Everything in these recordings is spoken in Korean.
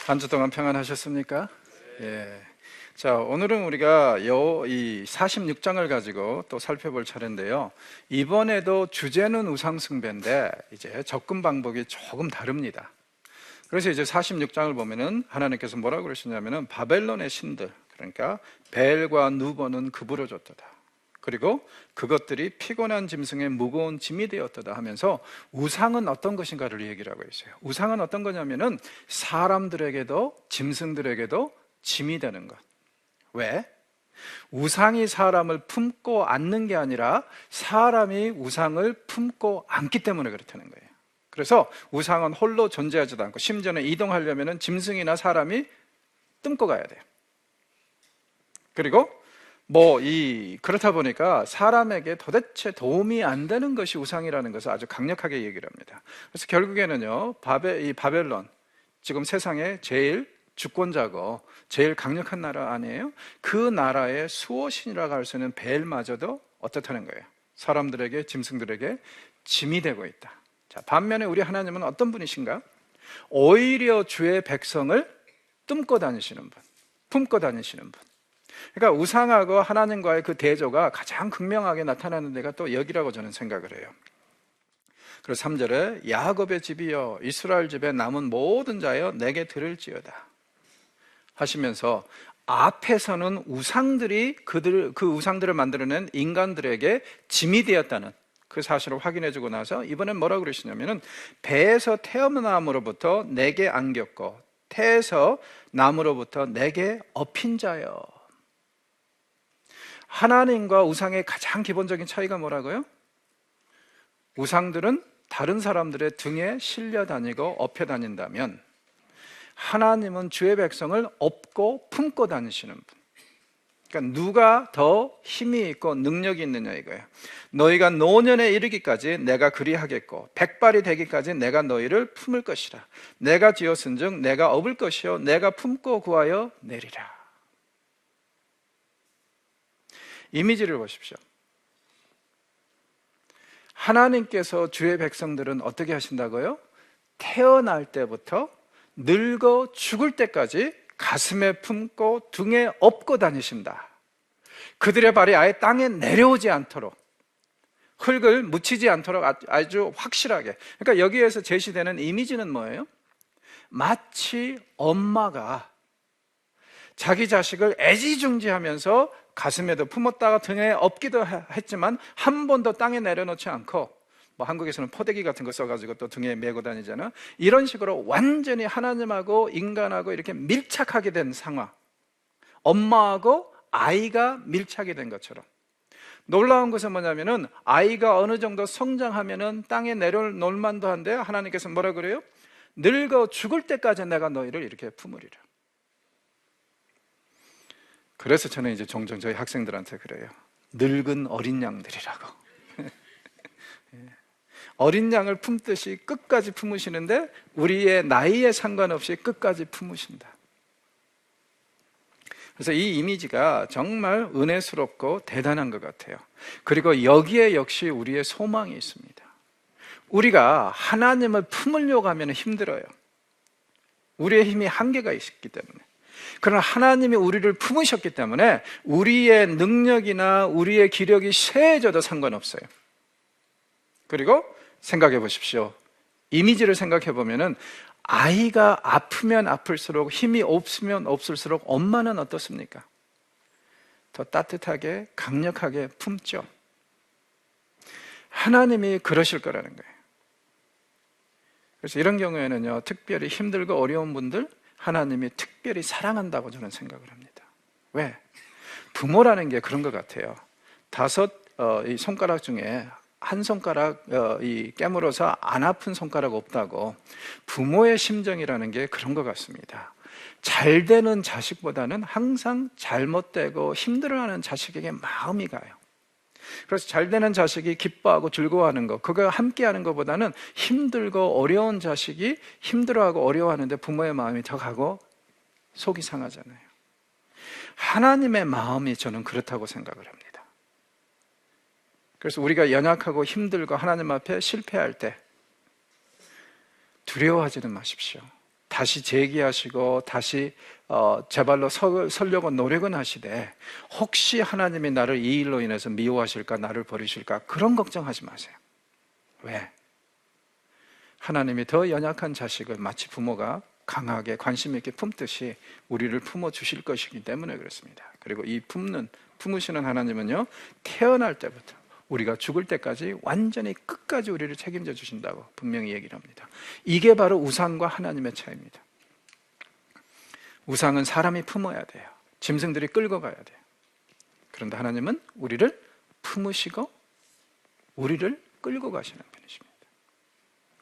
한 주 동안 평안하셨습니까? 예. 자, 오늘은 우리가 이 46장을 가지고 또 살펴볼 차례인데요. 이번에도 주제는 우상숭배인데 이제 접근 방법이 조금 다릅니다. 그래서 이제 46장을 보면은 하나님께서 뭐라고 그러시냐면은 바벨론의 신들, 그러니까 벨과 누버는 급으로 줬도다. 그리고 그것들이 피곤한 짐승의 무거운 짐이 되었도다 하면서 우상은 어떤 것인가를 얘기를 하고 있어요. 우상은 어떤 거냐면은 사람들에게도 짐승들에게도 짐이 되는 것. 왜? 우상이 사람을 품고 안는 게 아니라 사람이 우상을 품고 안기 때문에 그렇다는 거예요. 그래서 우상은 홀로 존재하지도 않고 심지어는 이동하려면 짐승이나 사람이 뜸고 가야 돼요. 그리고 그렇다 보니까 사람에게 도대체 도움이 안 되는 것이 우상이라는 것을 아주 강력하게 얘기를 합니다. 그래서 결국에는요, 이 바벨론, 지금 세상에 제일 주권자고 제일 강력한 나라 아니에요? 그 나라의 수호신이라고 할 수 있는 벨마저도 어떻다는 거예요? 사람들에게, 짐승들에게 짐이 되고 있다. 자, 반면에 우리 하나님은 어떤 분이신가? 오히려 주의 백성을 뜸고 다니시는 분, 품고 다니시는 분. 그러니까 우상하고 하나님과의 그 대조가 가장 극명하게 나타나는 데가 또 여기라고 저는 생각을 해요. 그래서 3절에 야곱의 집이여 이스라엘 집에 남은 모든 자여 내게 들을지어다 하시면서 앞에서는 우상들이 그 우상들을 만들어낸 인간들에게 짐이 되었다는 그 사실을 확인해주고 나서 이번엔 뭐라고 그러시냐면은 배에서 태어남으로부터 내게 안겼고 태에서 남으로부터 내게 업힌 자여. 하나님과 우상의 가장 기본적인 차이가 뭐라고요? 우상들은 다른 사람들의 등에 실려 다니고 업혀 다닌다면 하나님은 주의 백성을 업고 품고 다니시는 분. 그러니까 누가 더 힘이 있고 능력이 있느냐 이거예요. 너희가 노년에 이르기까지 내가 그리하겠고 백발이 되기까지 내가 너희를 품을 것이라. 내가 지었은즉 내가 업을 것이요 내가 품고 구하여 내리라. 이미지를 보십시오. 하나님께서 주의 백성들은 어떻게 하신다고요? 태어날 때부터 늙어 죽을 때까지 가슴에 품고 등에 업고 다니신다. 그들의 발이 아예 땅에 내려오지 않도록 흙을 묻히지 않도록 아주 확실하게. 그러니까 여기에서 제시되는 이미지는 뭐예요? 마치 엄마가 자기 자식을 애지중지하면서 가슴에도 품었다가 등에 업기도 했지만 한 번도 땅에 내려놓지 않고 한국에서는 포대기 같은 거 써가지고 또 등에 메고 다니잖아. 이런 식으로 완전히 하나님하고 인간하고 이렇게 밀착하게 된 상황, 엄마하고 아이가 밀착이 된 것처럼. 놀라운 것은 뭐냐면은 아이가 어느 정도 성장하면은 땅에 내려놓을 만도 한데 하나님께서 뭐라 그래요? 늙어 죽을 때까지 내가 너희를 이렇게 품으리라. 그래서 저는 이제 종종 저희 학생들한테 그래요. 늙은 어린 양들이라고. 어린 양을 품듯이 끝까지 품으시는데 우리의 나이에 상관없이 끝까지 품으신다. 그래서 이 이미지가 정말 은혜스럽고 대단한 것 같아요. 그리고 여기에 역시 우리의 소망이 있습니다. 우리가 하나님을 품으려고 하면 힘들어요. 우리의 힘이 한계가 있기 때문에. 그러나 하나님이 우리를 품으셨기 때문에 우리의 능력이나 우리의 기력이 쇠해져도 상관없어요. 그리고 생각해 보십시오. 이미지를 생각해 보면은 아이가 아프면 아플수록 힘이 없으면 없을수록 엄마는 어떻습니까? 더 따뜻하게 강력하게 품죠. 하나님이 그러실 거라는 거예요. 그래서 이런 경우에는요, 특별히 힘들고 어려운 분들 하나님이 특별히 사랑한다고 저는 생각을 합니다. 왜? 부모라는 게 그런 것 같아요. 5 이 손가락 중에 한 손가락 깨물어서 안 아픈 손가락 없다고. 부모의 심정이라는 게 그런 것 같습니다. 잘 되는 자식보다는 항상 잘못되고 힘들어하는 자식에게 마음이 가요. 그래서 잘 되는 자식이 기뻐하고 즐거워하는 것, 그거 함께하는 것보다는 힘들고 어려운 자식이 힘들어하고 어려워하는데 부모의 마음이 더 가고 속이 상하잖아요. 하나님의 마음이 저는 그렇다고 생각을 합니다. 그래서 우리가 연약하고 힘들고 하나님 앞에 실패할 때 두려워하지는 마십시오. 다시 재기하시고 다시 제발로 서려고 노력은 하시되 혹시 하나님이 나를 이 일로 인해서 미워하실까, 나를 버리실까, 그런 걱정하지 마세요. 왜? 하나님이 더 연약한 자식을 마치 부모가 강하게 관심 있게 품듯이 우리를 품어주실 것이기 때문에 그렇습니다. 그리고 이 품으시는 하나님은요, 태어날 때부터 우리가 죽을 때까지 완전히 끝까지 우리를 책임져 주신다고 분명히 얘기를 합니다. 이게 바로 우상과 하나님의 차이입니다. 우상은 사람이 품어야 돼요. 짐승들이 끌고 가야 돼요. 그런데 하나님은 우리를 품으시고 우리를 끌고 가시는 분이십니다.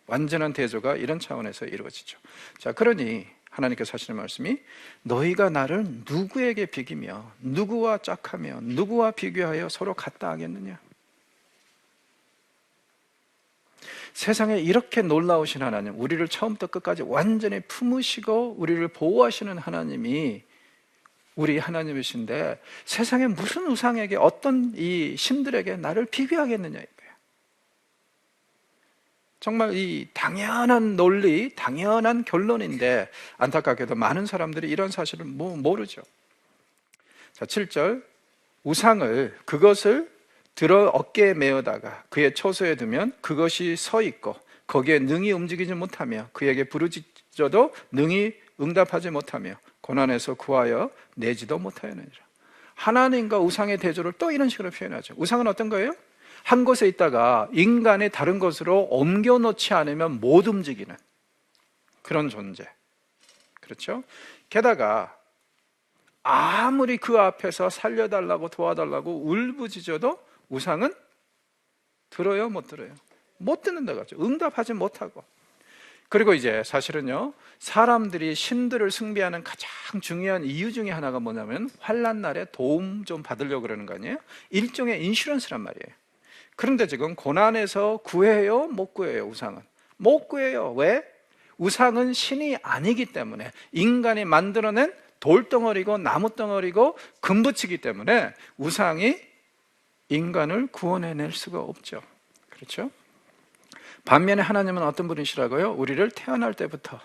완전한 대조가 이런 차원에서 이루어지죠. 자, 그러니 하나님께서 하시는 말씀이 너희가 나를 누구에게 비기며 누구와 짝하며 누구와 비교하여 서로 같다 하겠느냐? 세상에 이렇게 놀라우신 하나님, 우리를 처음부터 끝까지 완전히 품으시고 우리를 보호하시는 하나님이 우리 하나님이신데 세상에 무슨 우상에게 어떤 이 신들에게 나를 비교하겠느냐 이거예요. 정말 이 당연한 논리, 당연한 결론인데 안타깝게도 많은 사람들이 이런 사실을 모르죠. 자, 7절 우상을 그것을 들어 어깨에 메어다가 그의 처소에 두면 그것이 서 있고 거기에 능히 움직이지 못하며 그에게 부르짖어도 능히 응답하지 못하며 고난에서 구하여 내지도 못하였느니라. 하나님과 우상의 대조를 또 이런 식으로 표현하죠. 우상은 어떤 거예요? 한 곳에 있다가 인간이 다른 곳으로 옮겨놓지 않으면 못 움직이는 그런 존재. 그렇죠? 게다가 아무리 그 앞에서 살려달라고 도와달라고 울부짖어도 우상은 들어요, 못 들어요? 못 듣는다고 하죠. 응답하지 못하고. 그리고 이제 사실은요, 사람들이 신들을 숭배하는 가장 중요한 이유 중에 하나가 뭐냐면 환난 날에 도움 좀 받으려고 그러는 거 아니에요? 일종의 인슈런스란 말이에요. 그런데 지금 고난에서 구해요? 못 구해요? 우상은 못 구해요. 왜? 우상은 신이 아니기 때문에, 인간이 만들어낸 돌덩어리고 나무덩어리고 금붙이기 때문에 우상이 인간을 구원해낼 수가 없죠. 그렇죠? 반면에 하나님은 어떤 분이시라고요? 우리를 태어날 때부터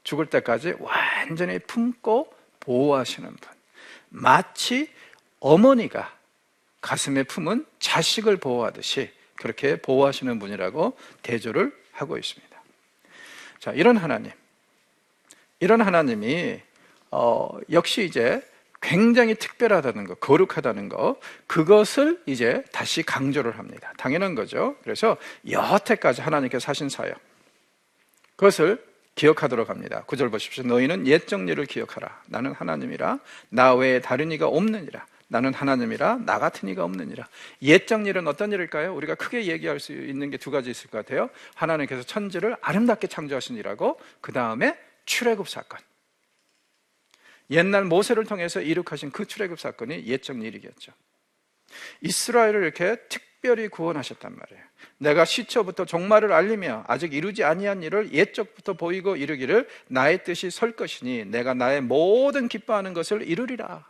죽을 때까지 완전히 품고 보호하시는 분. 마치 어머니가 가슴에 품은 자식을 보호하듯이 그렇게 보호하시는 분이라고 대조를 하고 있습니다. 자, 이런 하나님이 역시 이제 굉장히 특별하다는 거, 거룩하다는 거, 그것을 이제 다시 강조를 합니다. 당연한 거죠. 그래서 여태까지 하나님께서 하신 사역, 그것을 기억하도록 합니다. 9절 보십시오. 너희는 옛적 일을 기억하라. 나는 하나님이라. 나 외에 다른 이가 없느니라. 나는 하나님이라. 나 같은 이가 없느니라. 옛적 일은 어떤 일일까요? 우리가 크게 얘기할 수 있는 게 두 가지 있을 것 같아요. 하나님께서 천지를 아름답게 창조하신 일하고, 그 다음에 출애굽 사건. 옛날 모세를 통해서 이룩하신 그 출애굽 사건이 옛적 일이겠죠. 이스라엘을 이렇게 특별히 구원하셨단 말이에요. 내가 시초부터 종말을 알리며 아직 이루지 아니한 일을 옛적부터 보이고 이루기를 나의 뜻이 설 것이니 내가 나의 모든 기뻐하는 것을 이루리라.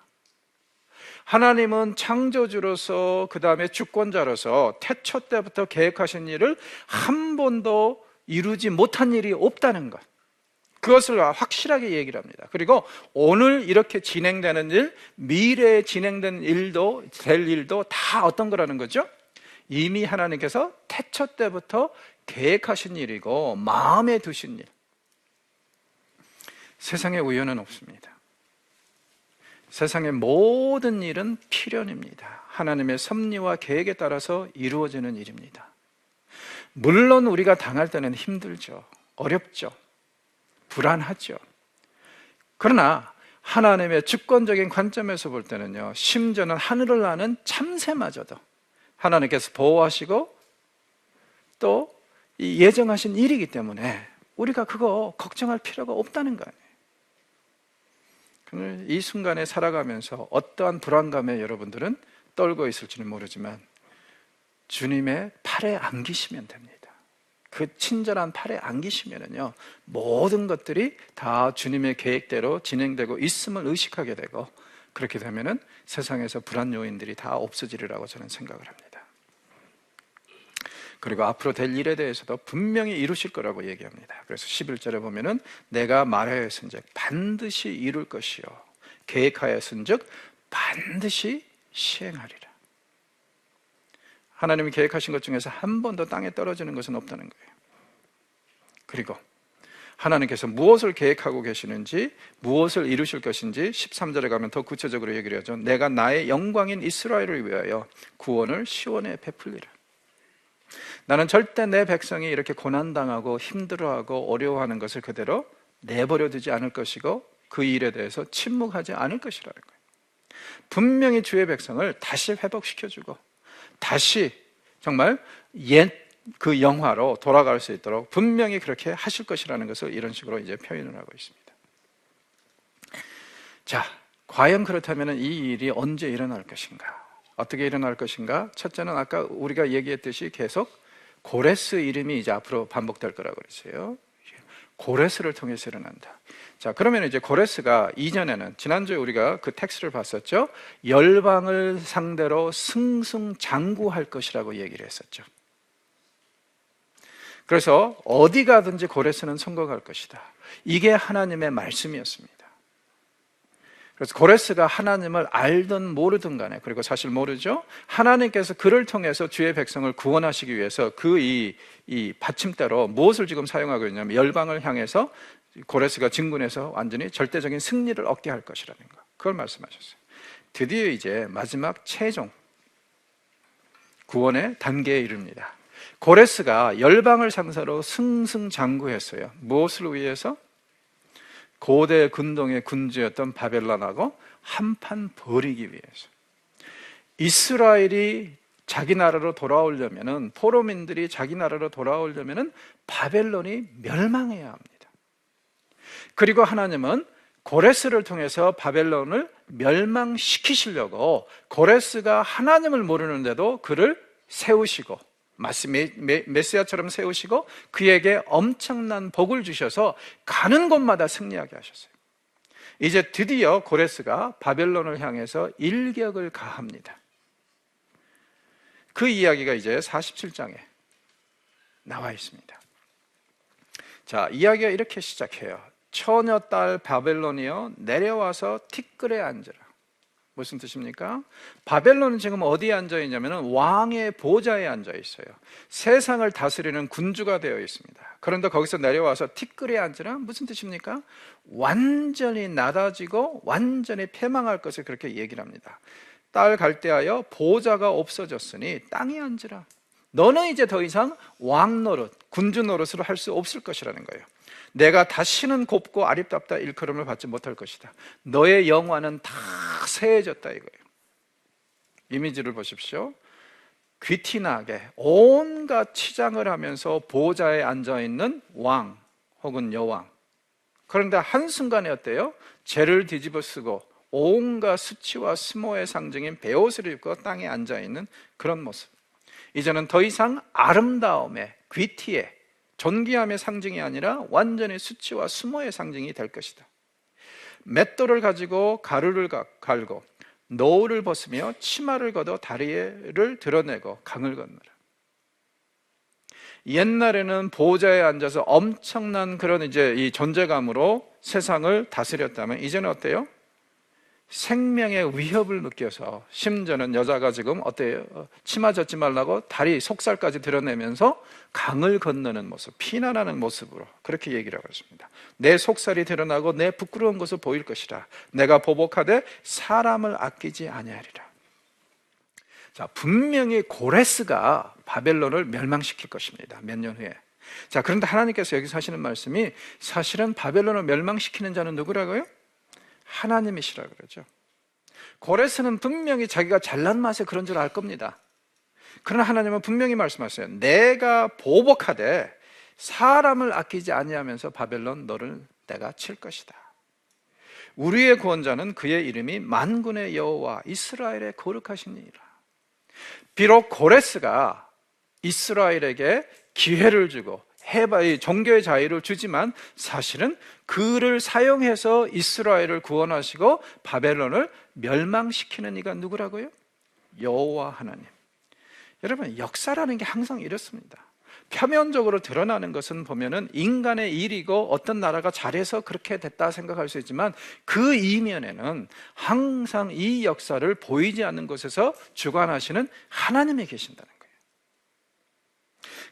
하나님은 창조주로서, 그 다음에 주권자로서 태초 때부터 계획하신 일을 한 번도 이루지 못한 일이 없다는 것, 그것을 확실하게 얘기를 합니다. 그리고 오늘 이렇게 진행되는 일, 미래에 진행된 일도, 될 일도 다 어떤 거라는 거죠? 이미 하나님께서 태초 때부터 계획하신 일이고 마음에 두신 일. 세상에 우연은 없습니다. 세상의 모든 일은 필연입니다. 하나님의 섭리와 계획에 따라서 이루어지는 일입니다. 물론 우리가 당할 때는 힘들죠. 어렵죠. 불안하죠. 그러나 하나님의 주권적인 관점에서 볼 때는요, 심지어는 하늘을 나는 참새마저도 하나님께서 보호하시고 또 예정하신 일이기 때문에 우리가 그거 걱정할 필요가 없다는 거 아니에요. 이 순간에 살아가면서 어떠한 불안감에 여러분들은 떨고 있을지는 모르지만 주님의 팔에 안기시면 됩니다. 그 친절한 팔에 안기시면은요, 모든 것들이 다 주님의 계획대로 진행되고 있음을 의식하게 되고, 그렇게 되면은 세상에서 불안 요인들이 다 없어지리라고 저는 생각을 합니다. 그리고 앞으로 될 일에 대해서도 분명히 이루실 거라고 얘기합니다. 그래서 11절에 보면은 내가 말하였은즉 반드시 이룰 것이요 계획하였은즉 반드시 시행하리라. 하나님이 계획하신 것 중에서 한 번도 땅에 떨어지는 것은 없다는 거예요. 그리고 하나님께서 무엇을 계획하고 계시는지, 무엇을 이루실 것인지 13절에 가면 더 구체적으로 얘기를 하죠. 내가 나의 영광인 이스라엘을 위하여 구원을 시온에 베풀리라. 나는 절대 내 백성이 이렇게 고난당하고 힘들어하고 어려워하는 것을 그대로 내버려 두지 않을 것이고 그 일에 대해서 침묵하지 않을 것이라는 거예요. 분명히 주의 백성을 다시 회복시켜주고 다시 정말 옛 그 영화로 돌아갈 수 있도록 분명히 그렇게 하실 것이라는 것을 이런 식으로 이제 표현을 하고 있습니다. 자, 과연 그렇다면 이 일이 언제 일어날 것인가? 어떻게 일어날 것인가? 첫째는 아까 우리가 얘기했듯이 계속 고레스 이름이 이제 앞으로 반복될 거라고 그랬어요. 고레스를 통해서 일어난다. 자, 그러면 이제 고레스가 이전에는 지난주에 우리가 그 텍스트를 봤었죠. 열방을 상대로 승승장구할 것이라고 얘기를 했었죠. 그래서 어디 가든지 고레스는 성공할 것이다. 이게 하나님의 말씀이었습니다. 그래서 고레스가 하나님을 알든 모르든 간에, 그리고 사실 모르죠. 하나님께서 그를 통해서 주의 백성을 구원하시기 위해서 이 받침대로 무엇을 지금 사용하고 있냐면 열방을 향해서 고레스가 진군해서 완전히 절대적인 승리를 얻게 할 것이라는 거. 그걸 말씀하셨어요. 드디어 이제 마지막 최종 구원의 단계에 이릅니다. 고레스가 열방을 상사로 승승장구했어요. 무엇을 위해서? 고대 근동의 군주였던 바벨론하고 한판 벌이기 위해서. 이스라엘이 자기 나라로 돌아오려면은, 포로민들이 자기 나라로 돌아오려면은 바벨론이 멸망해야 합니다. 그리고 하나님은 고레스를 통해서 바벨론을 멸망시키시려고 고레스가 하나님을 모르는데도 그를 세우시고 메시아처럼 세우시고 그에게 엄청난 복을 주셔서 가는 곳마다 승리하게 하셨어요. 이제 드디어 고레스가 바벨론을 향해서 일격을 가합니다. 그 이야기가 이제 47장에 나와 있습니다. 자, 이야기가 이렇게 시작해요. 처녀딸 바벨론이여 내려와서 티끌에 앉으라. 무슨 뜻입니까? 바벨론은 지금 어디에 앉아 있냐면 왕의 보좌에 앉아 있어요. 세상을 다스리는 군주가 되어 있습니다. 그런데 거기서 내려와서 티끌에 앉으라? 무슨 뜻입니까? 완전히 낮아지고 완전히 패망할 것을 그렇게 얘기를 합니다. 딸 갈대하여 보좌가 없어졌으니 땅에 앉으라. 너는 이제 더 이상 왕 노릇, 군주 노릇을 할 수 없을 것이라는 거예요. 내가 다시는 곱고 아립답다 일컬음을 받지 못할 것이다. 너의 영화는 다 새해졌다 이거예요. 이미지를 보십시오. 귀티나게 온갖 치장을 하면서 보좌에 앉아있는 왕 혹은 여왕. 그런데 한순간에 어때요? 죄를 뒤집어쓰고 온갖 수치와 수모의 상징인 베옷을 입고 땅에 앉아있는 그런 모습. 이제는 더 이상 아름다움의, 귀티의, 존귀함의 상징이 아니라 완전히 수치와 수모의 상징이 될 것이다. 맷돌을 가지고 가루를 갈고 노울을 벗으며 치마를 걷어 다리를 드러내고 강을 건너라. 옛날에는 보좌에 앉아서 엄청난 그런 이제 이 존재감으로 세상을 다스렸다면 이제는 어때요? 생명의 위협을 느껴서 심지어는 여자가 지금 어때요? 치마 젖지 말라고 다리 속살까지 드러내면서 강을 건너는 모습, 피난하는 모습으로 그렇게 얘기를 하고 있습니다. 내 속살이 드러나고 내 부끄러운 것을 보일 것이라. 내가 보복하되 사람을 아끼지 아니하리라. 자, 분명히 고레스가 바벨론을 멸망시킬 것입니다. 몇 년 후에. 자, 그런데 하나님께서 여기서 하시는 말씀이 사실은 바벨론을 멸망시키는 자는 누구라고요? 하나님이시라 그러죠. 고레스는 분명히 자기가 잘난 맛에 그런 줄 알 겁니다. 그러나 하나님은 분명히 말씀하세요. 내가 보복하되 사람을 아끼지 아니하면서 바벨론 너를 내가 칠 것이다. 우리의 구원자는 그의 이름이 만군의 여호와 이스라엘의 거룩하시니라. 비록 고레스가 이스라엘에게 기회를 주고 종교의 자유를 주지만 사실은 그를 사용해서 이스라엘을 구원하시고 바벨론을 멸망시키는 이가 누구라고요? 여호와 하나님. 여러분, 역사라는 게 항상 이렇습니다. 표면적으로 드러나는 것은 보면은 인간의 일이고 어떤 나라가 잘해서 그렇게 됐다 생각할 수 있지만, 그 이면에는 항상 이 역사를 보이지 않는 곳에서 주관하시는 하나님이 계신다는 거예요.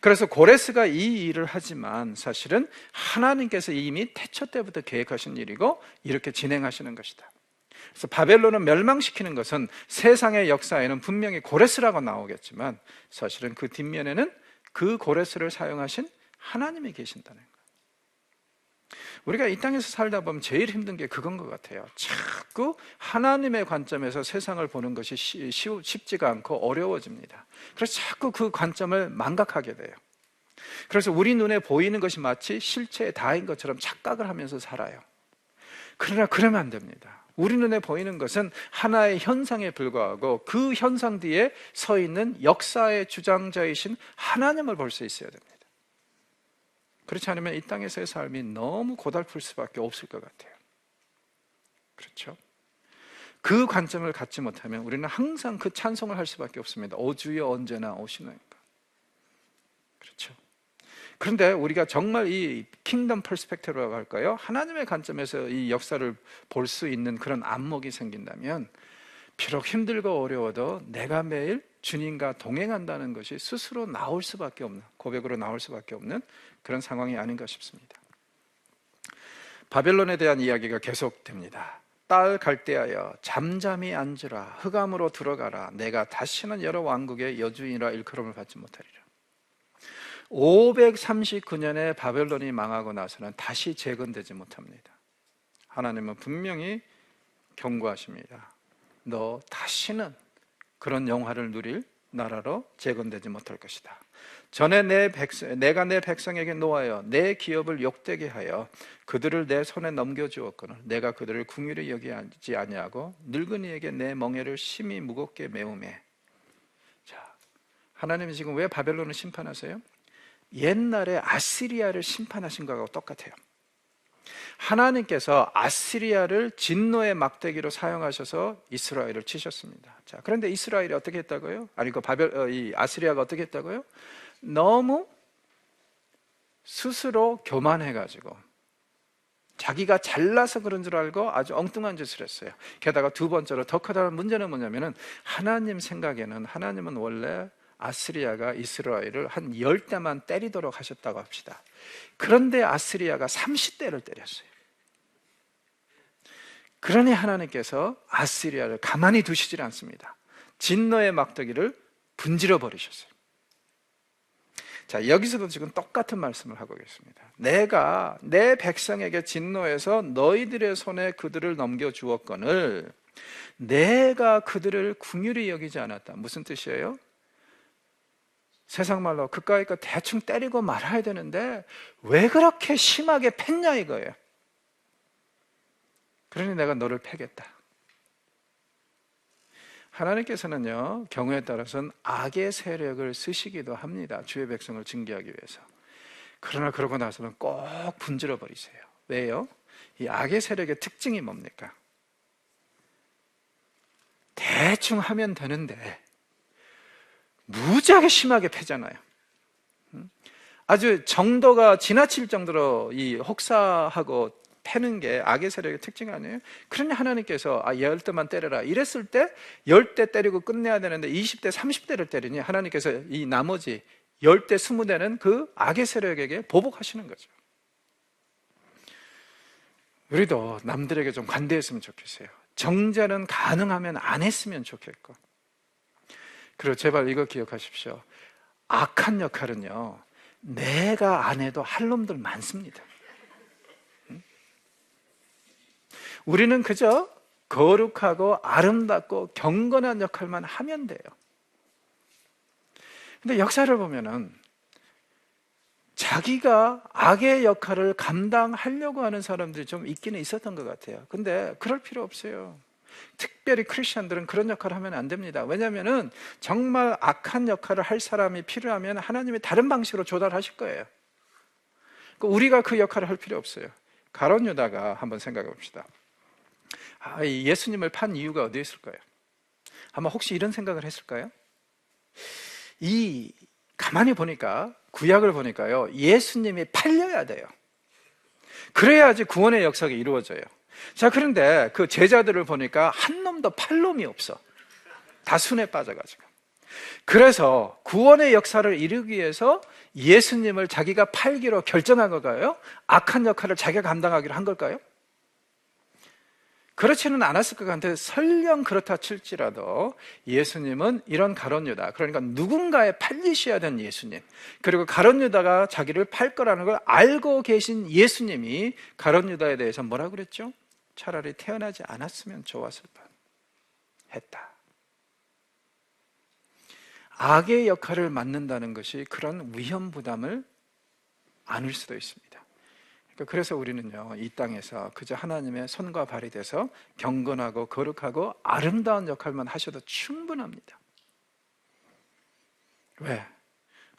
그래서 고레스가 이 일을 하지만 사실은 하나님께서 이미 태초 때부터 계획하신 일이고 이렇게 진행하시는 것이다. 그래서 바벨론을 멸망시키는 것은 세상의 역사에는 분명히 고레스라고 나오겠지만, 사실은 그 뒷면에는 그 고레스를 사용하신 하나님이 계신다는 거예요. 우리가 이 땅에서 살다 보면 제일 힘든 게 그건 것 같아요. 자꾸 하나님의 관점에서 세상을 보는 것이 쉽지가 않고 어려워집니다. 그래서 자꾸 그 관점을 망각하게 돼요. 그래서 우리 눈에 보이는 것이 마치 실체의 다인 것처럼 착각을 하면서 살아요. 그러나 그러면 안 됩니다. 우리 눈에 보이는 것은 하나의 현상에 불과하고 그 현상 뒤에 서 있는 역사의 주장자이신 하나님을 볼 수 있어야 됩니다. 그렇지 않으면 이 땅에서의 삶이 너무 고달플 수밖에 없을 것 같아요. 그렇죠? 그 관점을 갖지 못하면 우리는 항상 그 찬송을 할 수밖에 없습니다. 오 주여 언제나 오시나이까. 그렇죠? 그런데 우리가 정말 이 킹덤 퍼스펙티브라고 할까요? 하나님의 관점에서 이 역사를 볼 수 있는 그런 안목이 생긴다면, 비록 힘들고 어려워도 내가 매일 주님과 동행한다는 것이 스스로 나올 수밖에 없는, 고백으로 나올 수밖에 없는 그런 상황이 아닌가 싶습니다. 바벨론에 대한 이야기가 계속됩니다. 딸 갈대하여 잠잠히 앉으라, 흑암으로 들어가라, 내가 다시는 여러 왕국의 여주인이라 일컬음을 받지 못하리라. 539년에 바벨론이 망하고 나서는 다시 재건되지 못합니다. 하나님은 분명히 경고하십니다. 너 다시는 그런 영화를 누릴 나라로 재건되지 못할 것이다. 전에 내가 내 백성에게 노하여 내 기업을 욕되게 하여 그들을 내 손에 넘겨주었거늘 내가 그들을 긍휼히 여기지 아니하고 늙은이에게 내 멍에를 심히 무겁게 메우매. 자, 하나님이 지금 왜 바벨론을 심판하세요? 옛날에 아시리아를 심판하신 거하고 똑같아요. 하나님께서 아시리아를 진노의 막대기로 사용하셔서 이스라엘을 치셨습니다. 자, 그런데 이스라엘이 어떻게 했다고요? 아니, 이 아시리아가 어떻게 했다고요? 너무 스스로 교만해가지고 자기가 잘나서 그런 줄 알고 아주 엉뚱한 짓을 했어요. 게다가 두 번째로 더 커다란 문제는 뭐냐면은, 하나님 생각에는 하나님은 원래 아시리아가 이스라엘을 한 10대만 때리도록 하셨다고 합시다. 그런데 아시리아가 30대를 때렸어요. 그러니 하나님께서 아시리아를 가만히 두시질 않습니다. 진노의 막대기를 분질러 버리셨어요. 자, 여기서도 지금 똑같은 말씀을 하고 계십니다. 내가 내 백성에게 진노해서 너희들의 손에 그들을 넘겨주었거늘 내가 그들을 긍휼히 여기지 않았다. 무슨 뜻이에요? 세상 말로 그까이 거 대충 때리고 말아야 되는데 왜 그렇게 심하게 팼냐 이거예요. 그러니 내가 너를 패겠다. 하나님께서는요, 경우에 따라서는 악의 세력을 쓰시기도 합니다. 주의 백성을 징계하기 위해서. 그러나 그러고 나서는 꼭 분질러 버리세요. 왜요? 이 악의 세력의 특징이 뭡니까? 대충 하면 되는데 무지하게 심하게 패잖아요. 아주 정도가 지나칠 정도로 이 혹사하고 패는 게 악의 세력의 특징 아니에요? 그러니 하나님께서 10대만 때려라 이랬을 때 10대 때리고 끝내야 되는데 20대, 30대를 때리니 하나님께서 이 나머지 10대, 20대는 그 악의 세력에게 보복하시는 거죠. 우리도 남들에게 좀 관대했으면 좋겠어요. 정죄는 가능하면 안 했으면 좋겠고, 그리고 제발 이거 기억하십시오. 악한 역할은요, 내가 안 해도 할 놈들 많습니다. 우리는 그저 거룩하고 아름답고 경건한 역할만 하면 돼요. 근데 역사를 보면은 자기가 악의 역할을 감당하려고 하는 사람들이 좀 있기는 있었던 것 같아요. 근데 그럴 필요 없어요. 특별히 크리스천들은 그런 역할을 하면 안 됩니다. 왜냐하면 정말 악한 역할을 할 사람이 필요하면 하나님이 다른 방식으로 조달하실 거예요. 우리가 그 역할을 할 필요 없어요. 가룟 유다가 한번 생각해 봅시다. 예수님을 판 이유가 어디에 있을까요? 아마 혹시 이런 생각을 했을까요? 가만히 보니까 구약을 보니까요, 예수님이 팔려야 돼요. 그래야지 구원의 역사가 이루어져요. 자, 그런데 그 제자들을 보니까 한 놈도 팔 놈이 없어. 다 순에 빠져가지고. 그래서 구원의 역사를 이루기 위해서 예수님을 자기가 팔기로 결정한 걸까요? 악한 역할을 자기가 감당하기로 한 걸까요? 그렇지는 않았을 것 같은데, 설령 그렇다 칠지라도 예수님은 이런 가룟 유다, 그러니까 누군가에 팔리셔야 되는 예수님, 그리고 가룟 유다가 자기를 팔 거라는 걸 알고 계신 예수님이 가룟 유다에 대해서 뭐라고 그랬죠? 차라리 태어나지 않았으면 좋았을 뻔했다. 악의 역할을 맡는다는 것이 그런 위험 부담을 안을 수도 있습니다. 그래서 우리는요, 이 땅에서 그저 하나님의 손과 발이 돼서 경건하고 거룩하고 아름다운 역할만 하셔도 충분합니다. 왜?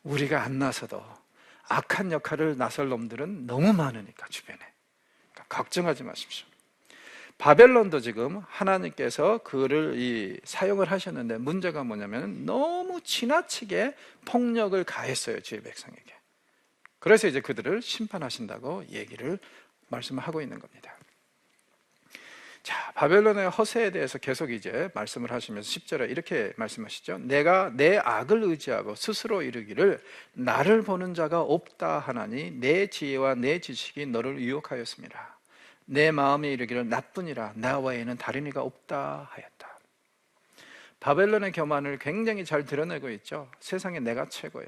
우리가 안 나서도 악한 역할을 나설 놈들은 너무 많으니까, 주변에. 그러니까 걱정하지 마십시오. 바벨론도 지금 하나님께서 그를 사용을 하셨는데, 문제가 뭐냐면 너무 지나치게 폭력을 가했어요, 주의 백성에게. 그래서 이제 그들을 심판하신다고 얘기를 말씀하고 있는 겁니다. 자, 바벨론의 허세에 대해서 계속 이제 말씀을 하시면서 10절에 이렇게 말씀하시죠. 내가 내 악을 의지하고 스스로 이르기를 나를 보는 자가 없다 하나니 내 지혜와 내 지식이 너를 유혹하였습니다. 내 마음이 이르기를 나뿐이라 나 외에는 다른 이가 없다 하였다. 바벨론의 교만을 굉장히 잘 드러내고 있죠. 세상에 내가 최고야.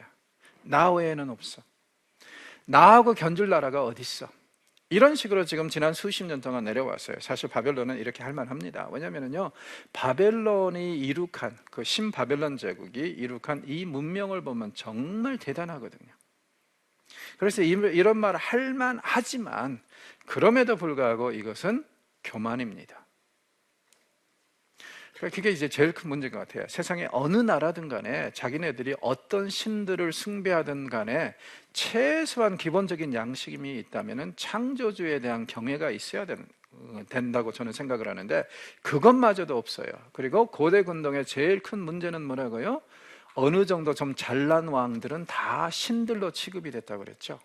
나 외에는 없어. 나하고 견줄 나라가 어디 있어? 이런 식으로 지금 지난 수십 년 동안 내려왔어요. 사실 바벨론은 이렇게 할 만합니다. 왜냐하면요, 바벨론이 이룩한 그 신바벨론 제국이 이룩한 이 문명을 보면 정말 대단하거든요. 그래서 이런 말 할 만하지만 그럼에도 불구하고 이것은 교만입니다. 그게 이제 제일 큰 문제인 것 같아요. 세상에 어느 나라든 간에 자기네들이 어떤 신들을 숭배하든 간에 최소한 기본적인 양식이 있다면 창조주에 대한 경외가 있어야 된다고 저는 생각을 하는데, 그것마저도 없어요. 그리고 고대 군동의 제일 큰 문제는 뭐라고요? 어느 정도 좀 잘난 왕들은 다 신들로 취급이 됐다고 그랬죠.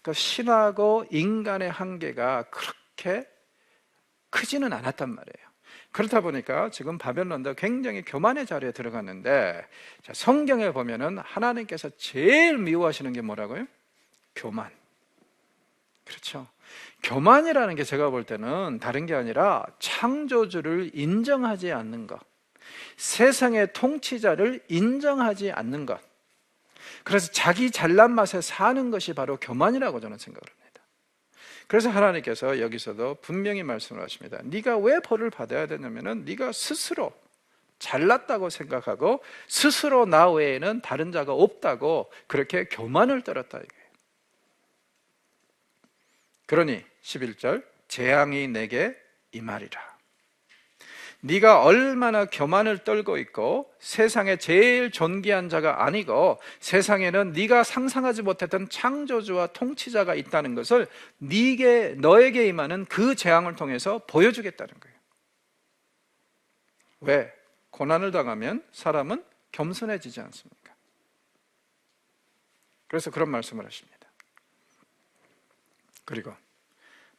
그러니까 신하고 인간의 한계가 그렇게 크지는 않았단 말이에요. 그렇다 보니까 지금 바벨론도 굉장히 교만의 자리에 들어갔는데, 자, 성경에 보면은 하나님께서 제일 미워하시는 게 뭐라고요? 교만. 그렇죠. 교만이라는 게 제가 볼 때는 다른 게 아니라 창조주를 인정하지 않는 것, 세상의 통치자를 인정하지 않는 것, 그래서 자기 잘난 맛에 사는 것이 바로 교만이라고 저는 생각을 합니다. 그래서 하나님께서 여기서도 분명히 말씀을 하십니다. 네가 왜 벌을 받아야 되냐면은 네가 스스로 잘났다고 생각하고 스스로 나 외에는 다른 자가 없다고 그렇게 교만을 떨었다 이거예요. 그러니 11절 재앙이 내게 임하리라. 네가 얼마나 교만을 떨고 있고 세상에 제일 존귀한 자가 아니고 세상에는 네가 상상하지 못했던 창조주와 통치자가 있다는 것을 너에게 임하는 그 재앙을 통해서 보여주겠다는 거예요. 왜? 고난을 당하면 사람은 겸손해지지 않습니까? 그래서 그런 말씀을 하십니다. 그리고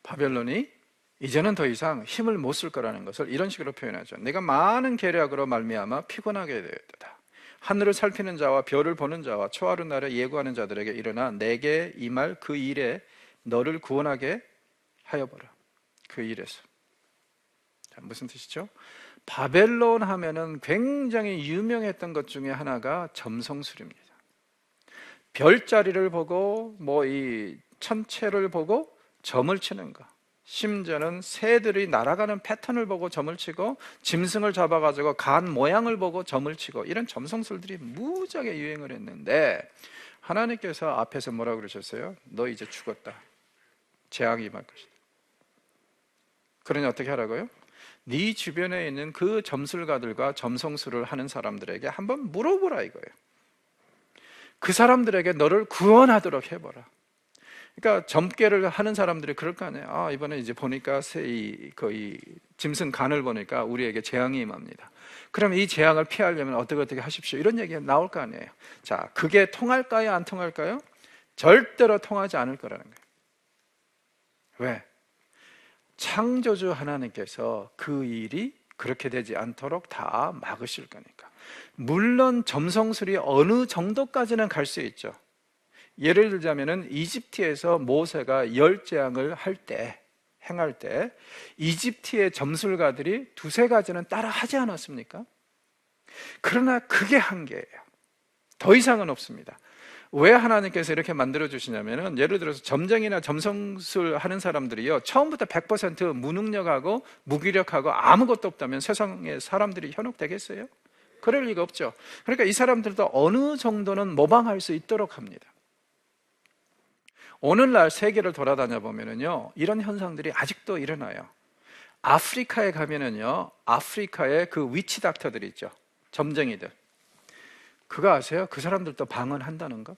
바벨론이 이제는 더 이상 힘을 못 쓸 거라는 것을 이런 식으로 표현하죠. 내가 많은 계략으로 말미암아 피곤하게 되었다. 하늘을 살피는 자와 별을 보는 자와 초하루 날에 예고하는 자들에게 일어나 내게 임할 그 일에 너를 구원하게 하여보라. 그 일에서. 자, 무슨 뜻이죠? 바벨론 하면은 굉장히 유명했던 것 중에 하나가 점성술입니다. 별자리를 보고 이 천체를 보고 점을 치는 거, 심지어는 새들이 날아가는 패턴을 보고 점을 치고 짐승을 잡아가지고 간 모양을 보고 점을 치고 이런 점성술들이 무지하게 유행을 했는데 하나님께서 앞에서 뭐라고 그러셨어요? 너 이제 죽었다. 재앙이 임할 것이다. 그러니 어떻게 하라고요? 네 주변에 있는 그 점술가들과 점성술을 하는 사람들에게 한번 물어보라 이거예요. 그 사람들에게 너를 구원하도록 해보라. 그러니까 점괘를 하는 사람들이 그럴 거 아니에요. 아, 이번에 이제 보니까 거의 짐승 간을 보니까 우리에게 재앙이 임합니다. 그럼 이 재앙을 피하려면 어떻게 하십시오. 이런 얘기가 나올 거 아니에요. 자, 그게 통할까요? 안 통할까요? 절대로 통하지 않을 거라는 거예요. 왜? 창조주 하나님께서 그 일이 그렇게 되지 않도록 다 막으실 거니까. 물론 점성술이 어느 정도까지는 갈 수 있죠. 예를 들자면은 이집트에서 모세가 열 재앙을 행할 때 이집트의 점술가들이 두세 가지는 따라 하지 않았습니까? 그러나 그게 한계예요. 더 이상은 없습니다. 왜 하나님께서 이렇게 만들어 주시냐면은, 예를 들어서 점쟁이나 점성술 하는 사람들이요, 처음부터 100% 무능력하고 무기력하고 아무것도 없다면 세상에 사람들이 현혹되겠어요? 그럴 리가 없죠. 그러니까 이 사람들도 어느 정도는 모방할 수 있도록 합니다. 오늘날 세계를 돌아다녀 보면은요, 이런 현상들이 아직도 일어나요. 아프리카에 가면은요, 아프리카의 그 위치 닥터들 있죠, 점쟁이들. 그거 아세요? 그 사람들도 방언한다는 거.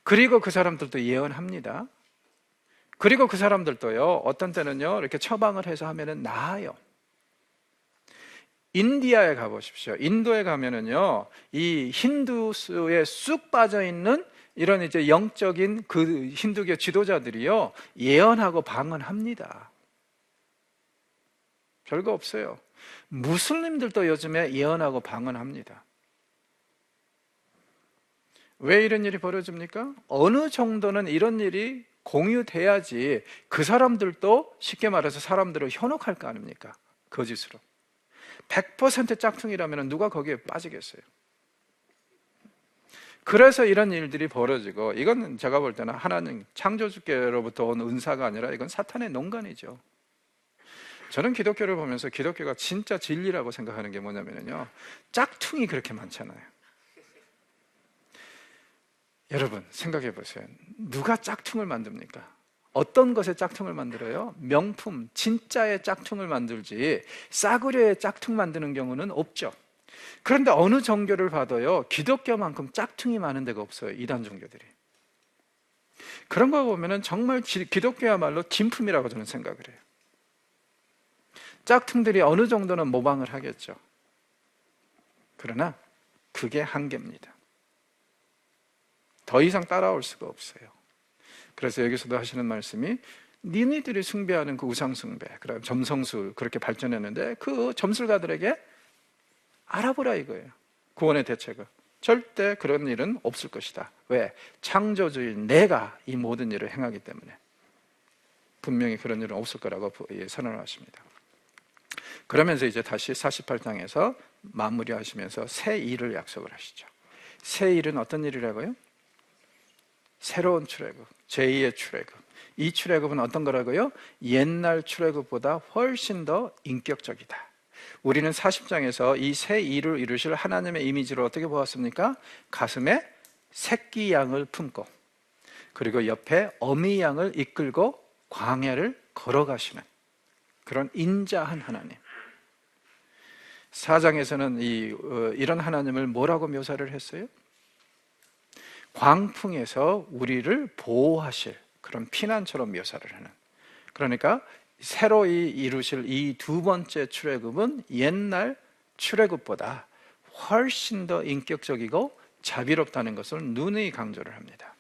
그리고 그 사람들도 예언합니다. 그리고 그 사람들도요, 어떤 때는요, 이렇게 처방을 해서 하면은 나아요. 인디아에 가보십시오. 인도에 가면은요, 이 힌두스에 쑥 빠져 있는 이런 이제 영적인 그 힌두교 지도자들이요, 예언하고 방언합니다. 별거 없어요. 무슬림들도 요즘에 예언하고 방언합니다. 왜 이런 일이 벌어집니까? 어느 정도는 이런 일이 공유돼야지 그 사람들도 쉽게 말해서 사람들을 현혹할 거 아닙니까? 거짓으로. 100% 짝퉁이라면 누가 거기에 빠지겠어요? 그래서 이런 일들이 벌어지고, 이건 제가 볼 때는 하나님 창조주께로부터 온 은사가 아니라 이건 사탄의 농간이죠. 저는 기독교를 보면서 기독교가 진짜 진리라고 생각하는 게 뭐냐면요, 짝퉁이 그렇게 많잖아요. 여러분 생각해 보세요. 누가 짝퉁을 만듭니까? 어떤 것에 짝퉁을 만들어요? 명품, 진짜의 짝퉁을 만들지 싸구려의 짝퉁 만드는 경우는 없죠. 그런데 어느 종교를 봐도요, 기독교만큼 짝퉁이 많은 데가 없어요. 이단 종교들이. 그런 거 보면은 정말 기독교야말로 진품이라고 저는 생각을 해요. 짝퉁들이 어느 정도는 모방을 하겠죠. 그러나 그게 한계입니다. 더 이상 따라올 수가 없어요. 그래서 여기서도 하시는 말씀이, 니네들이 숭배하는 그 우상 숭배, 그럼 점성술 그렇게 발전했는데 그 점술가들에게 알아보라 이거예요. 구원의 대책을. 절대 그런 일은 없을 것이다. 왜? 창조주인 내가 이 모든 일을 행하기 때문에 분명히 그런 일은 없을 거라고 선언을 하십니다. 그러면서 이제 다시 48장에서 마무리하시면서 새 일을 약속을 하시죠. 새 일은 어떤 일이라고요? 새로운 출애굽, 제2의 출애굽. 이 출애굽은 어떤 거라고요? 옛날 출애굽보다 훨씬 더 인격적이다. 우리는 40장에서 이 새 일을 이루실 하나님의 이미지로 어떻게 보았습니까? 가슴에 새끼 양을 품고, 그리고 옆에 어미 양을 이끌고 광야를 걸어가시는 그런 인자한 하나님. 4장에서는 이런 하나님을 뭐라고 묘사를 했어요? 광풍에서 우리를 보호하실 그런 피난처럼 묘사를 하는. 그러니까 새로 이루실 이 두 번째 출애굽은 옛날 출애굽보다 훨씬 더 인격적이고 자비롭다는 것을 누누이 강조를 합니다.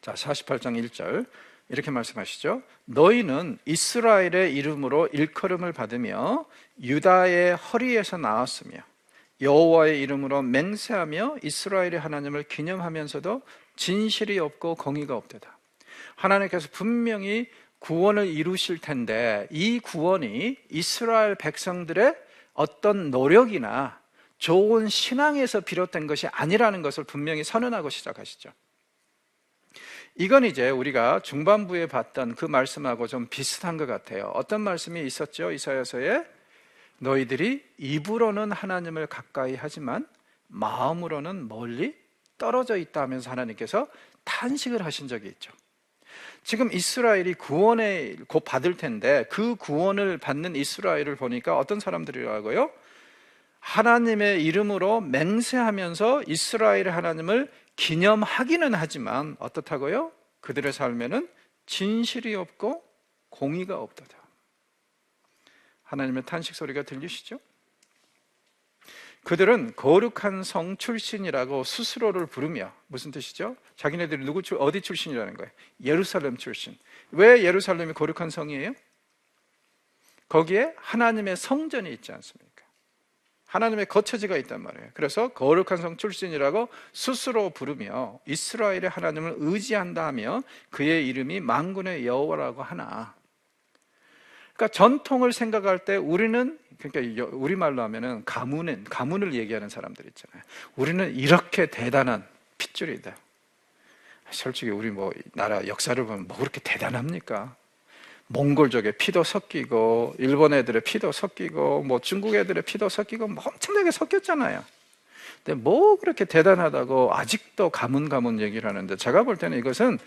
자, 48장 1절 이렇게 말씀하시죠. 너희는 이스라엘의 이름으로 일컬음을 받으며 유다의 허리에서 나왔으며 여호와의 이름으로 맹세하며 이스라엘의 하나님을 기념하면서도 진실이 없고 공의가 없도다. 하나님께서 분명히 구원을 이루실 텐데 이 구원이 이스라엘 백성들의 어떤 노력이나 좋은 신앙에서 비롯된 것이 아니라는 것을 분명히 선언하고 시작하시죠. 이건 이제 우리가 중반부에 봤던 그 말씀하고 좀 비슷한 것 같아요. 어떤 말씀이 있었죠? 이사야서에 너희들이 입으로는 하나님을 가까이 하지만 마음으로는 멀리 떨어져 있다 하면서 하나님께서 탄식을 하신 적이 있죠. 지금 이스라엘이 구원을 곧 받을 텐데 그 구원을 받는 이스라엘을 보니까 어떤 사람들이라고요? 하나님의 이름으로 맹세하면서 이스라엘의 하나님을 기념하기는 하지만 어떻다고요? 그들의 삶에는 진실이 없고 공의가 없도다. 하나님의 탄식 소리가 들리시죠? 그들은 거룩한 성 출신이라고 스스로를 부르며, 무슨 뜻이죠? 자기네들이 어디 출신이라는 거예요? 예루살렘 출신. 왜 예루살렘이 거룩한 성이에요? 거기에 하나님의 성전이 있지 않습니까? 하나님의 거처지가 있단 말이에요. 그래서 거룩한 성 출신이라고 스스로 부르며 이스라엘의 하나님을 의지한다 하며 그의 이름이 만군의 여호와라고 하나. 그러니까 전통을 생각할 때 우리는, 그러니까 우리말로 하면은 가문을 얘기하는 사람들 있잖아요. 우리는 이렇게 대단한 핏줄이다. 솔직히 우리 나라 역사를 보면 뭐 그렇게 대단합니까? 몽골족의 피도 섞이고 일본 애들의 피도 섞이고 중국 애들의 피도 섞이고 엄청나게 섞였잖아요. 근데 뭐 그렇게 대단하다고 아직도 가문 얘기를 하는데, 제가 볼 때는 이것은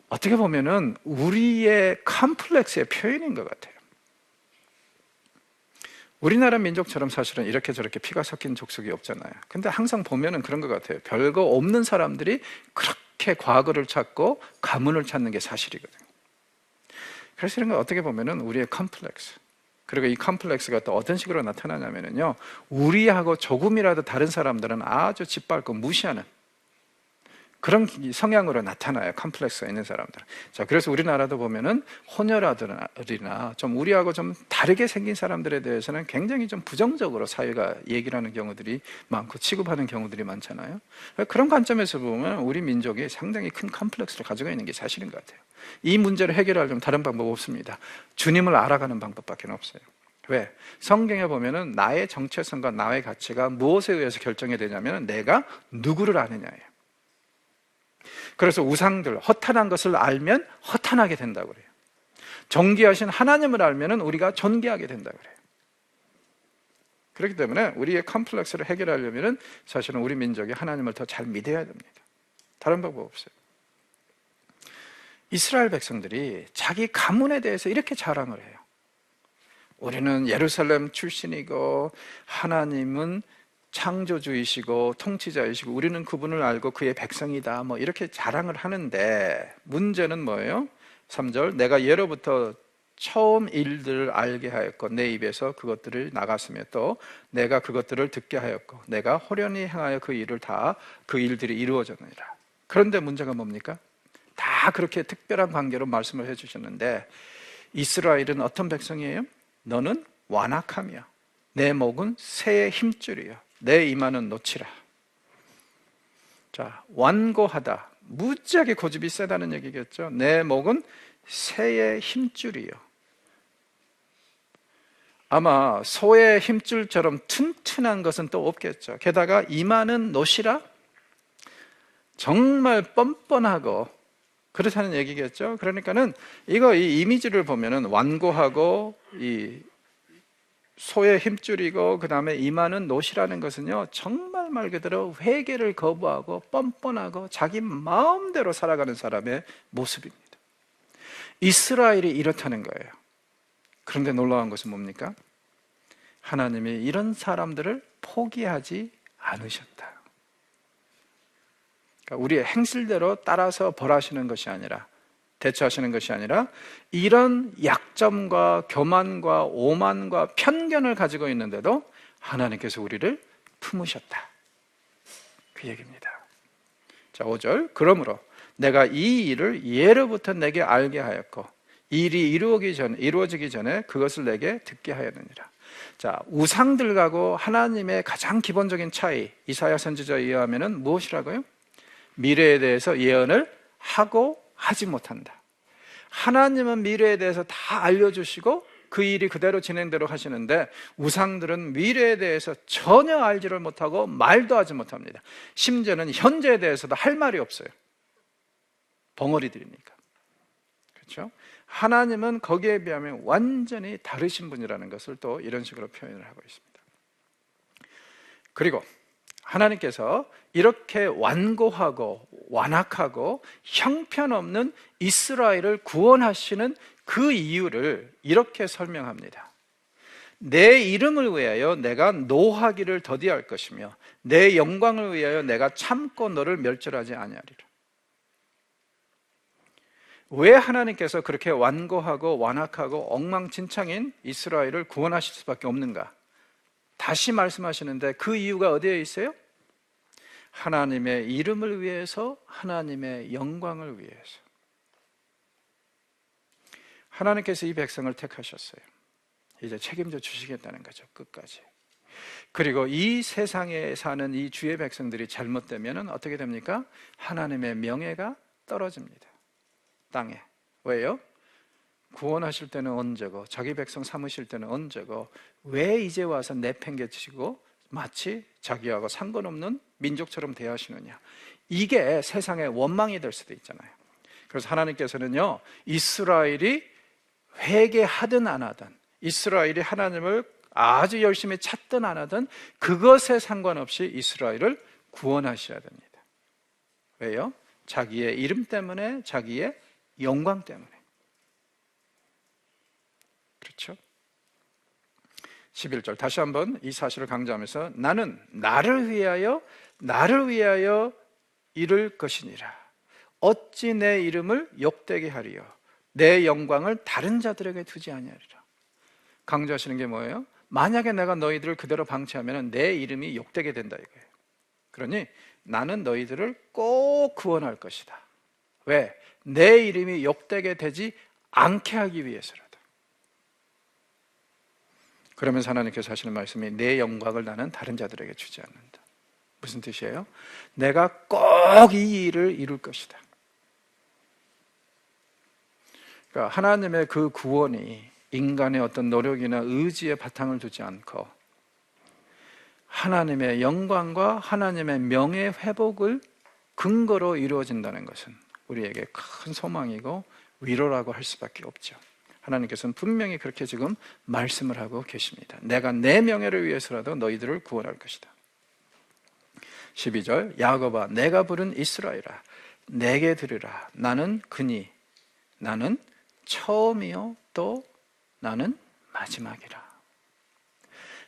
어떻게 보면은 우리의 컴플렉스의 표현인 것 같아요. 우리나라 민족처럼 사실은 이렇게 저렇게 피가 섞인 족속이 없잖아요. 근데 항상 보면은 그런 것 같아요. 별거 없는 사람들이 그렇게 과거를 찾고 가문을 찾는 게 사실이거든요. 그래서 이런 건 어떻게 보면은 우리의 컴플렉스, 그리고 이 컴플렉스가 또 어떤 식으로 나타나냐면요, 우리하고 조금이라도 다른 사람들은 아주 짓밟고 무시하는 그런 성향으로 나타나요. 컴플렉스가 있는 사람들은. 자, 그래서 우리나라도 보면은 호녀라들이나 좀 우리하고 좀 다르게 생긴 사람들에 대해서는 굉장히 좀 부정적으로 사회가 얘기를 하는 경우들이 많고 취급하는 경우들이 많잖아요. 그런 관점에서 보면 우리 민족이 상당히 큰 컴플렉스를 가지고 있는 게 사실인 것 같아요. 이 문제를 해결하려면 다른 방법 없습니다. 주님을 알아가는 방법밖에 없어요. 왜? 성경에 보면은 나의 정체성과 나의 가치가 무엇에 의해서 결정이 되냐면 내가 누구를 아느냐예요. 그래서 우상들, 허탄한 것을 알면 허탄하게 된다고 그래요. 존귀하신 하나님을 알면 우리가 존귀하게 된다고 그래요. 그렇기 때문에 우리의 컴플렉스를 해결하려면 사실은 우리 민족이 하나님을 더 잘 믿어야 됩니다. 다른 방법 없어요. 이스라엘 백성들이 자기 가문에 대해서 이렇게 자랑을 해요. 우리는 예루살렘 출신이고 하나님은 창조주이시고 통치자이시고 우리는 그분을 알고 그의 백성이다, 이렇게 자랑을 하는데, 문제는 뭐예요? 3절, 내가 예로부터 처음 일들을 알게 하였고 내 입에서 그것들을 나갔으며 또 내가 그것들을 듣게 하였고 내가 호련히 행하여 그 일들이 이루어졌느니라. 그런데 문제가 뭡니까? 다 그렇게 특별한 관계로 말씀을 해주셨는데, 이스라엘은 어떤 백성이에요? 너는 완악하며 내 목은 새의 힘줄이요 내 이마는 노치라. 자, 완고하다, 무지하게 고집이 세다는 얘기겠죠. 내 목은 새의 힘줄이요. 아마 소의 힘줄처럼 튼튼한 것은 또 없겠죠. 게다가 이마는 노시라, 정말 뻔뻔하고 그렇다는 얘기겠죠. 그러니까는 이 이미지를 보면은 완고하고 이 소의 힘줄이고 그 다음에 이마는 노시라는 것은요, 정말 말 그대로 회개를 거부하고 뻔뻔하고 자기 마음대로 살아가는 사람의 모습입니다. 이스라엘이 이렇다는 거예요. 그런데 놀라운 것은 뭡니까? 하나님이 이런 사람들을 포기하지 않으셨다. 그러니까 우리의 행실대로 따라서 벌하시는 것이 아니라, 대처하시는 것이 아니라 이런 약점과 교만과 오만과 편견을 가지고 있는데도 하나님께서 우리를 품으셨다, 그 얘기입니다. 자, 5절, 그러므로 내가 이 일을 예로부터 내게 알게 하였고 일이 이루어지기 전에 그것을 내게 듣게 하였느니라. 자, 우상들하고 하나님의 가장 기본적인 차이, 이사야 선지자에 의하면 무엇이라고요? 미래에 대해서 예언을 하고 하지 못한다. 하나님은 미래에 대해서 다 알려주시고 그 일이 그대로 진행대로 하시는데, 우상들은 미래에 대해서 전혀 알지를 못하고 말도 하지 못합니다. 심지어는 현재에 대해서도 할 말이 없어요. 벙어리들이니까. 그렇죠? 하나님은 거기에 비하면 완전히 다르신 분이라는 것을 또 이런 식으로 표현을 하고 있습니다. 그리고 하나님께서 이렇게 완고하고 완악하고 형편없는 이스라엘을 구원하시는 그 이유를 이렇게 설명합니다. 내 이름을 위하여 내가 노하기를 더디할 것이며 내 영광을 위하여 내가 참고 너를 멸절하지 아니하리라. 왜 하나님께서 그렇게 완고하고 완악하고 엉망진창인 이스라엘을 구원하실 수밖에 없는가? 다시 말씀하시는데 그 이유가 어디에 있어요? 하나님의 이름을 위해서, 하나님의 영광을 위해서. 하나님께서 이 백성을 택하셨어요. 이제 책임져 주시겠다는 거죠, 끝까지. 그리고 이 세상에 사는 이 주의 백성들이 잘못되면 어떻게 됩니까? 하나님의 명예가 떨어집니다, 땅에. 왜요? 구원하실 때는 언제고 자기 백성 삼으실 때는 언제고 왜 이제 와서 내팽개치고 마치 자기하고 상관없는 민족처럼 대하시느냐. 이게 세상의 원망이 될 수도 있잖아요. 그래서 하나님께서는요, 이스라엘이 회개하든 안 하든, 이스라엘이 하나님을 아주 열심히 찾든 안 하든 그것에 상관없이 이스라엘을 구원하셔야 됩니다. 왜요? 자기의 이름 때문에, 자기의 영광 때문에. 그렇죠? 11절 다시 한번 이 사실을 강조하면서 나는 나를 위하여 이룰 것이니라. 어찌 내 이름을 욕되게 하리요 내 영광을 다른 자들에게 두지 아니하리라. 강조하시는 게 뭐예요? 만약에 내가 너희들을 그대로 방치하면 내 이름이 욕되게 된다 이거예요. 그러니 나는 너희들을 꼭 구원할 것이다. 왜? 내 이름이 욕되게 되지 않게 하기 위해서라도. 그러면서 하나님께서 하시는 말씀이 내 영광을 나는 다른 자들에게 주지 않는다. 무슨 뜻이에요? 내가 꼭 이 일을 이룰 것이다. 그러니까 하나님의 그 구원이 인간의 어떤 노력이나 의지에 바탕을 두지 않고 하나님의 영광과 하나님의 명예 회복을 근거로 이루어진다는 것은 우리에게 큰 소망이고 위로라고 할 수밖에 없죠. 하나님께서는 분명히 그렇게 지금 말씀을 하고 계십니다. 내가 내 명예를 위해서라도 너희들을 구원할 것이다. 12절 야곱아 내가 부른 이스라엘아 내게 들으라. 나는 그니 나는 처음이요 또 나는 마지막이라.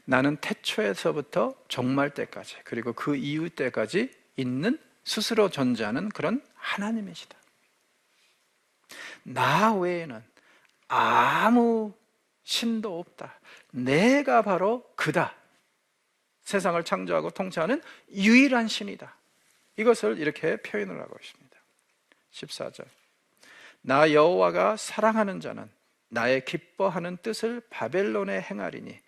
나는 태초에서부터 종말 때까지 그리고 그 이후 때까지 있는 스스로 존재하는 그런 하나님이시다. 나 외에는 아무 신도 없다. 내가 바로 그다. 세상을 창조하고 통치하는 유일한 신이다. 이것을 이렇게 표현을 하고 있습니다. 14절 나 여호와가 사랑하는 자는 나의 기뻐하는 뜻을 바벨론에 행하리니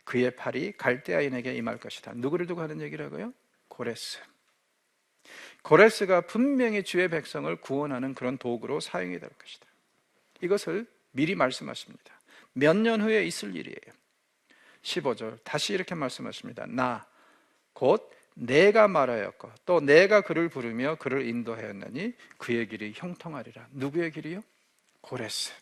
그의 팔이 갈대아인에게 임할 것이다. 누구를 두고 하는 얘기라고요? 고레스. 고레스가 분명히 주의 백성을 구원하는 그런 도구로 사용이 될 것이다. 이것을 미리 말씀하십니다. 몇 년 후에 있을 일이에요. 15절 다시 이렇게 말씀하십니다. 나 곧 내가 말하였고 또 내가 그를 부르며 그를 인도하였느니 그의 길이 형통하리라. 누구의 길이요? 고레스.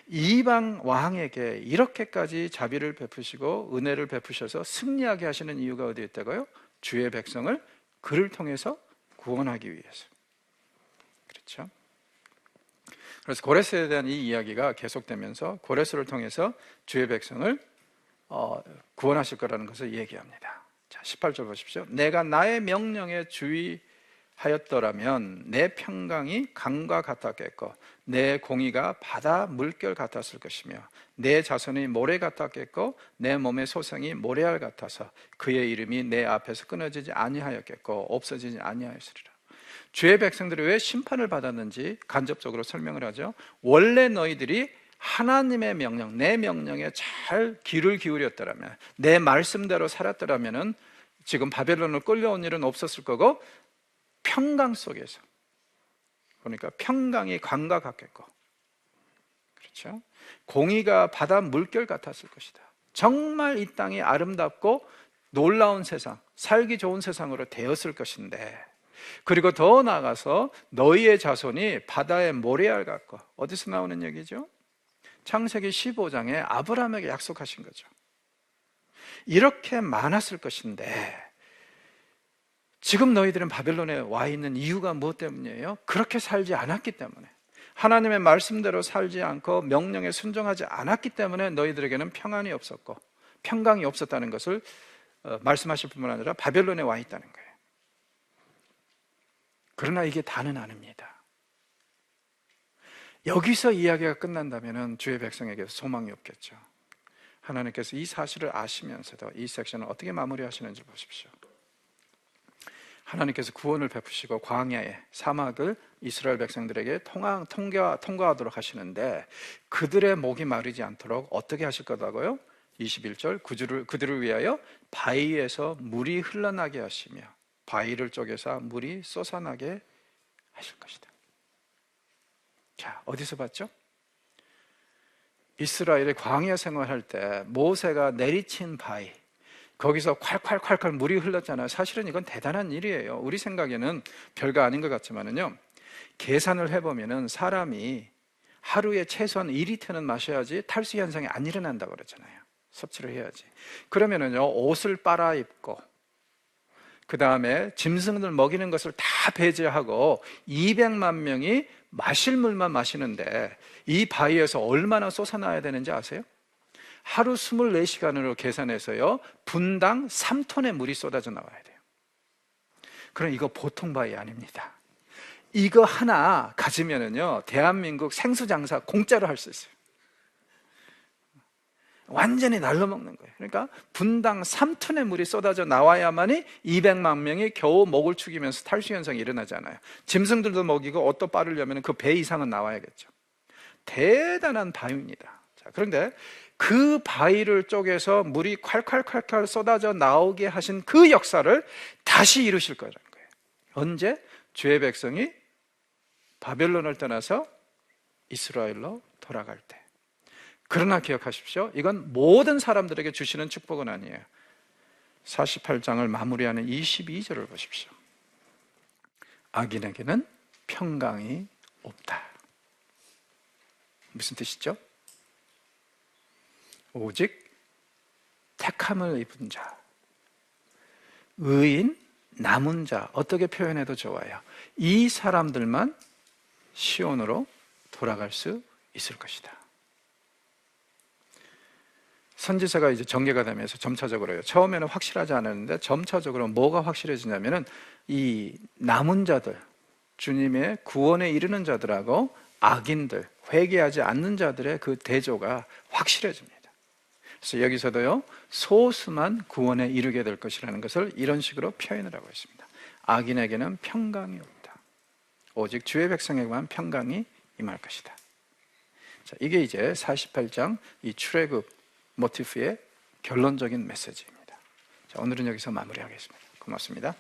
이방 왕에게 이렇게까지 자비를 베푸시고 은혜를 베푸셔서 승리하게 하시는 이유가 어디에 있다고요? 주의 백성을 그를 통해서 구원하기 위해서. 그렇죠? 그래서 고레스에 대한 이 이야기가 계속되면서 고레스를 통해서 주의 백성을 구원하실 거라는 것을 얘기합니다. 자, 18절 보십시오. 내가 나의 명령에 주의하였더라면 내 평강이 강과 같았겠고 내 공의가 바다 물결 같았을 것이며 내 자손이 모래 같았겠고 내 몸의 소생이 모래알 같아서 그의 이름이 내 앞에서 끊어지지 아니하였겠고 없어지지 아니하였으리라. 주의 백성들이 왜 심판을 받았는지 간접적으로 설명을 하죠. 원래 너희들이 하나님의 명령, 내 명령에 잘 귀를 기울였더라면, 내 말씀대로 살았더라면 지금 바벨론을 끌려온 일은 없었을 거고 평강 속에서, 그러니까 평강이 강과 같겠고, 그렇죠? 공의가 바다 물결 같았을 것이다. 정말 이 땅이 아름답고 놀라운 세상, 살기 좋은 세상으로 되었을 것인데, 그리고 더 나아가서 너희의 자손이 바다의 모래알 같고, 어디서 나오는 얘기죠? 창세기 15장에 아브라함에게 약속하신 거죠. 이렇게 많았을 것인데 지금 너희들은 바벨론에 와 있는 이유가 무엇 때문이에요? 그렇게 살지 않았기 때문에, 하나님의 말씀대로 살지 않고 명령에 순종하지 않았기 때문에 너희들에게는 평안이 없었고 평강이 없었다는 것을 말씀하실 뿐만 아니라 바벨론에 와 있다는 거예요. 그러나 이게 다는 아닙니다. 여기서 이야기가 끝난다면 주의 백성에게 소망이 없겠죠. 하나님께서 이 사실을 아시면서도 이 섹션을 어떻게 마무리하시는지 보십시오. 하나님께서 구원을 베푸시고 광야의 사막을 이스라엘 백성들에게 통과하도록 하시는데 그들의 목이 마르지 않도록 어떻게 하실 거라고요? 21절 그들을 위하여 바위에서 물이 흘러나게 하시며 바위를 쪼개서 물이 솟아나게 하실 것이다. 자, 어디서 봤죠? 이스라엘의 광야 생활할 때 모세가 내리친 바위, 거기서 콸콸콸콸 물이 흘렀잖아요. 사실은 이건 대단한 일이에요. 우리 생각에는 별거 아닌 것 같지만은요, 계산을 해보면은 사람이 하루에 최소한 2리터는 마셔야지 탈수 현상이 안 일어난다고 그러잖아요. 섭취를 해야지. 그러면은요, 옷을 빨아입고 그 다음에 짐승들 먹이는 것을 다 배제하고 200만 명이 마실 물만 마시는데 이 바위에서 얼마나 솟아나야 되는지 아세요? 하루 24시간으로 계산해서요, 분당 3톤의 물이 쏟아져 나와야 돼요. 그럼 이거 보통 바위 아닙니다. 이거 하나 가지면은요, 대한민국 생수 장사 공짜로 할 수 있어요. 완전히 날로 먹는 거예요. 그러니까 분당 3톤의 물이 쏟아져 나와야만이 200만 명이 겨우 목을 축이면서 탈수 현상이 일어나잖아요. 짐승들도 먹이고 옷도 빠르려면 그 배 이상은 나와야겠죠. 대단한 바위입니다. 자, 그런데 그 바위를 쪼개서 물이 콸콸콸콸 쏟아져 나오게 하신 그 역사를 다시 이루실 거라는 거예요. 언제? 주의 백성이 바벨론을 떠나서 이스라엘로 돌아갈 때. 그러나 기억하십시오. 이건 모든 사람들에게 주시는 축복은 아니에요. 48장을 마무리하는 22절을 보십시오. 악인에게는 평강이 없다. 무슨 뜻이죠? 오직 택함을 입은 자, 의인, 남은 자, 어떻게 표현해도 좋아요. 이 사람들만 시온으로 돌아갈 수 있을 것이다. 선지서가 이제 전개가 되면서 점차적으로요. 처음에는 확실하지 않았는데 점차적으로 뭐가 확실해지냐면은 이 남은 자들, 주님의 구원에 이르는 자들하고 악인들, 회개하지 않는 자들의 그 대조가 확실해집니다. 그래서 여기서도요, 소수만 구원에 이르게 될 것이라는 것을 이런 식으로 표현을 하고 있습니다. 악인에게는 평강이 없다. 오직 주의 백성에게만 평강이 임할 것이다. 자, 이게 이제 48장 이 출애굽 모티프의 결론적인 메시지입니다. 자, 오늘은 여기서 마무리하겠습니다. 고맙습니다.